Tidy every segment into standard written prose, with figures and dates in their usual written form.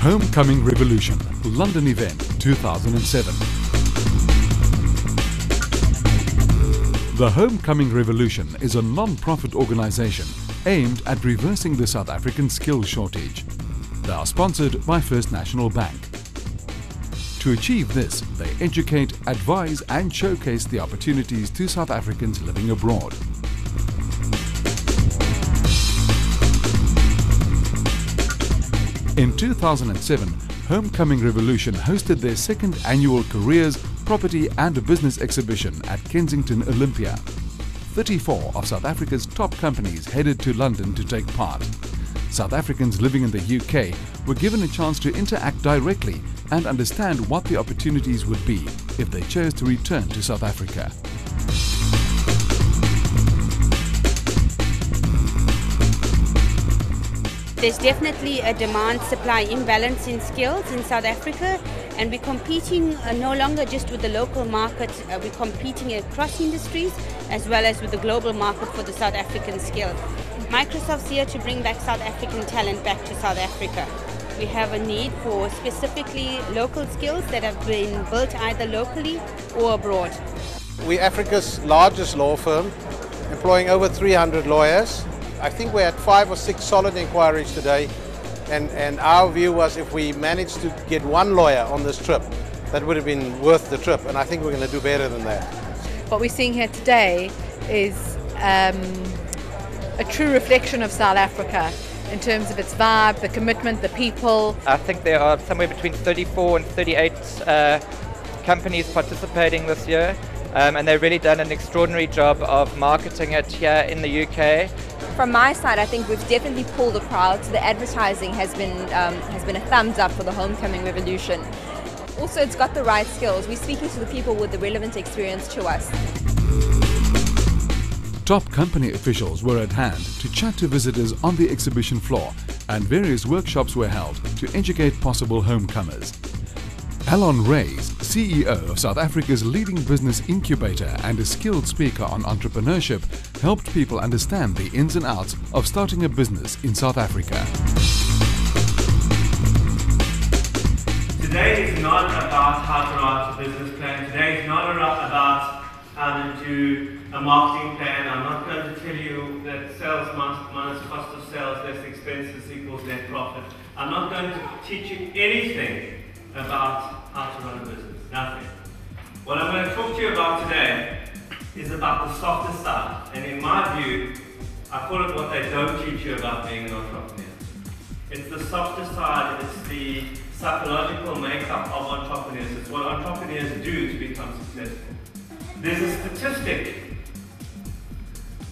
Homecoming Revolution, London event 2007. The Homecoming Revolution is a non-profit organisation aimed at reversing the South African skills shortage. They are sponsored by First National Bank. To achieve this, they educate, advise and showcase the opportunities to South Africans living abroad. In 2007, Homecoming Revolution hosted their second annual Careers, Property and Business exhibition at Kensington Olympia. 34 of South Africa's top companies headed to London to take part. South Africans living in the UK were given a chance to interact directly and understand what the opportunities would be if they chose to return to South Africa. There's definitely a demand-supply imbalance in skills in South Africa, and we're competing no longer just with the local market, we're competing across industries as well as with the global market for the South African skill. Microsoft's here to bring back South African talent back to South Africa. We have a need for specifically local skills that have been built either locally or abroad. We're Africa's largest law firm, employing over 300 lawyers. I think we had 5 or 6 solid inquiries today, and our view was if we managed to get one lawyer on this trip, that would have been worth the trip, and I think we're going to do better than that. What we're seeing here today is a true reflection of South Africa in terms of its vibe, the commitment, the people. I think there are somewhere between 34 and 38 companies participating this year, and they've really done an extraordinary job of marketing it here in the UK. From my side, I think we've definitely pulled the crowd. So the advertising has been a thumbs up for the Homecoming Revolution. Also, it's got the right skills. We're speaking to the people with the relevant experience to us. Top company officials were at hand to chat to visitors on the exhibition floor, and various workshops were held to educate possible homecomers. Alon Reyes, CEO of South Africa's leading business incubator and a skilled speaker on entrepreneurship, helped people understand the ins and outs of starting a business in South Africa. Today is not about how to write a business plan. Today is not about how to do a marketing plan. I'm not going to tell you that sales minus cost of sales less expenses equals net profit. I'm not going to teach you anything about how to run a business. Nothing. What I'm going to talk to you about today is about the softer side, and in my view, I call it what they don't teach you about being an entrepreneur. It's the softer side, it's the psychological makeup of entrepreneurs, it's what entrepreneurs do to become successful. There's a statistic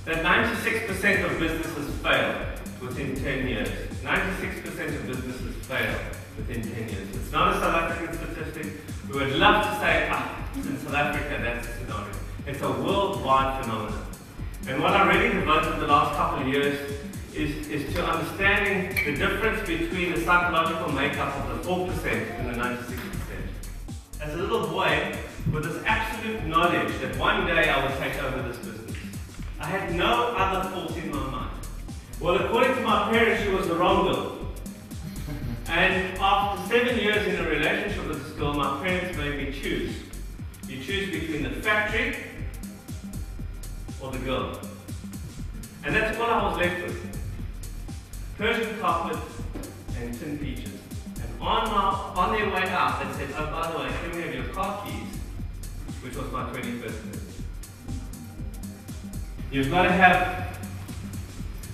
that 96% of businesses fail within 10 years. 96% of businesses fail within 10 years. It's not a South African statistic. We would love to say, in South Africa, that's a scenario. It's a worldwide phenomenon. And what I really devoted the last couple of years is to understanding the difference between the psychological makeup of the 4% and the 96%. As a little boy, with this absolute knowledge that one day I would take over this business, I had no other thought in my mind. Well, according to my parents, she was the wrong girl. And after 7 years in a relationship with this girl, my parents made me choose. You choose between the factory or the girl. And that's what I was left with. Persian carpet and tin peaches. And on their way out, they said, oh, by the way, can we have your car keys? Which was my 21st birthday. You've got to have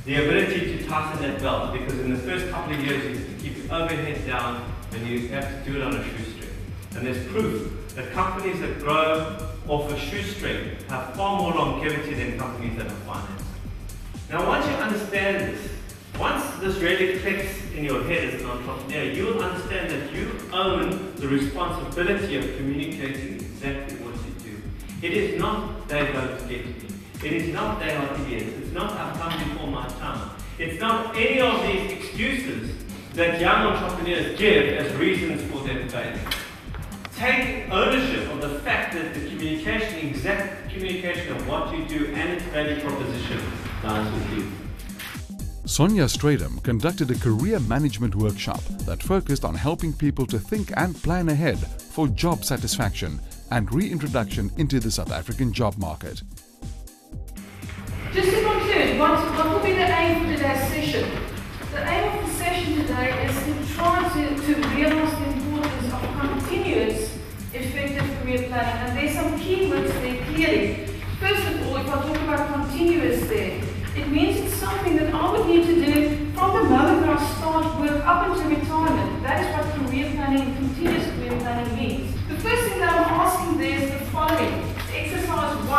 the ability to tighten that belt, because in the first couple of years you have to keep your overhead down and you have to do it on a shoestring. And there's proof that companies that grow off a shoestring have far more longevity than companies that are financed. Now once you understand this, once this really clicks in your head as an entrepreneur, you'll understand that you own the responsibility of communicating exactly what you do. It is not they don't get me. It is not they are idiots. It's not I've come before my time. It's not any of these excuses that young entrepreneurs give as reasons for their failure. Take ownership of the fact that the communication, exact communication of what you do and its value proposition lies with you. Sonia Stradham conducted a career management workshop that focused on helping people to think and plan ahead for job satisfaction and reintroduction into the South African job market. Just to conclude, what will be the aim for today's session? The aim of the session today is to try to realize the importance of continuous, effective career planning. And there's some key words there clearly. First of all, if I talk about continuous there, it means it's something that I would need to do from the moment that I start work up until retirement. That is what career planning and continuous career planning means. The first thing that I'm asking there is the following. Exercise 1.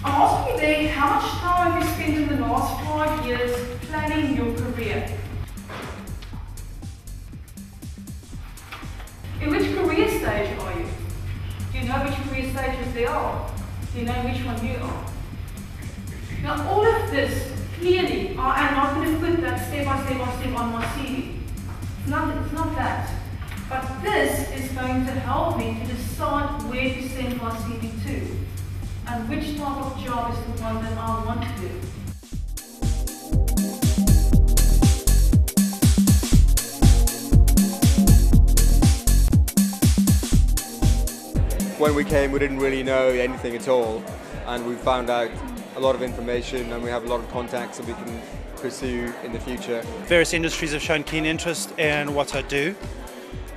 I'm asking you there, how much time have you spent in the last 5 years planning your career? In which career stage are you? Do you know which career stages there are? Do you know which one you are? Now all of this, clearly, I am not going to put that step by step on my CV. It's not that. But this is going to help me to decide where to send my CV to and which type of job is the one that I want to do. When we came, we didn't really know anything at all, and we found out a lot of information, and we have a lot of contacts that we can pursue in the future. Various industries have shown keen interest in what I do.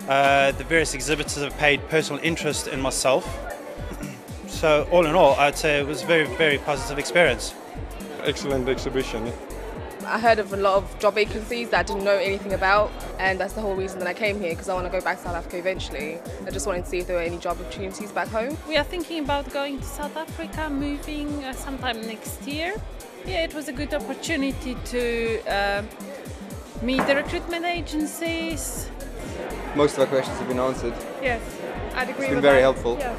The various exhibitors have paid personal interest in myself. So all in all, I'd say it was a very, very positive experience. Excellent exhibition. I heard of a lot of job vacancies that I didn't know anything about, and that's the whole reason that I came here, because I want to go back to South Africa eventually. I just wanted to see if there were any job opportunities back home. We are thinking about going to South Africa, moving sometime next year. Yeah, it was a good opportunity to meet the recruitment agencies. Most of our questions have been answered. Yes, I'd agree with that. It's been very helpful. Yeah.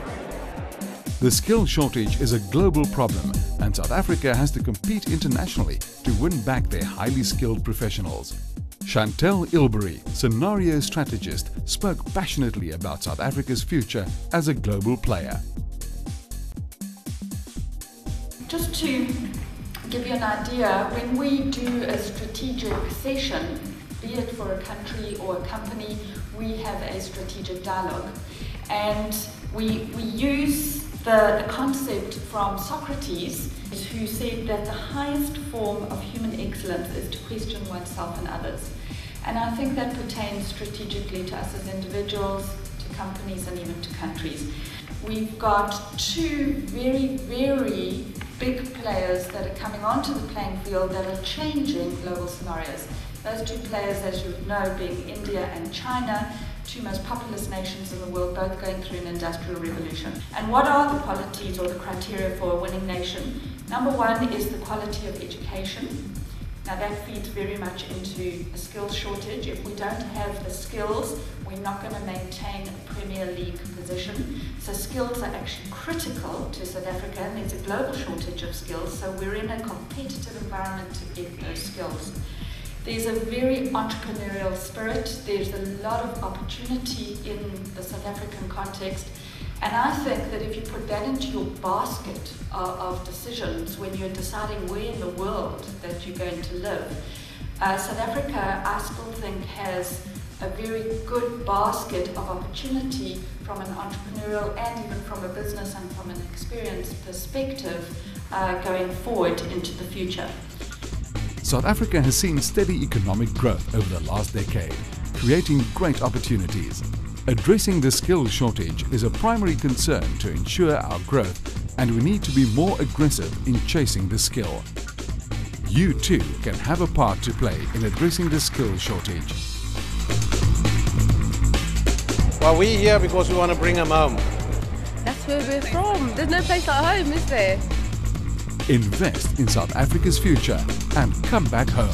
The skill shortage is a global problem, and South Africa has to compete internationally to win back their highly skilled professionals. Chantel Ilbery, scenario strategist, spoke passionately about South Africa's future as a global player. Just to give you an idea, when we do a strategic session, be it for a country or a company, we have a strategic dialogue. And we use the concept from Socrates, who said that the highest form of human excellence is to question oneself and others. And I think that pertains strategically to us as individuals, to companies, and even to countries. We've got two very, very big players that are coming onto the playing field that are changing global scenarios. Those two players, as you know, being India and China, two most populous nations in the world, both going through an industrial revolution. And what are the qualities or the criteria for a winning nation? Number one is the quality of education. Now that feeds very much into a skills shortage. If we don't have the skills, we're not going to maintain a Premier League position. So skills are actually critical to South Africa, and there's a global shortage of skills, so we're in a competitive environment to get those skills. There's a very entrepreneurial spirit. There's a lot of opportunity in the South African context. And I think that if you put that into your basket of decisions when you're deciding where in the world that you're going to live, South Africa, I still think, has a very good basket of opportunity from an entrepreneurial and even from a business and from an experience perspective going forward into the future. South Africa has seen steady economic growth over the last decade, creating great opportunities. Addressing the skills shortage is a primary concern to ensure our growth, and we need to be more aggressive in chasing the skill. You too can have a part to play in addressing the skills shortage. Well, we're here because we want to bring them home. That's where we're from. There's no place like home, is there? Invest in South Africa's future and come back home.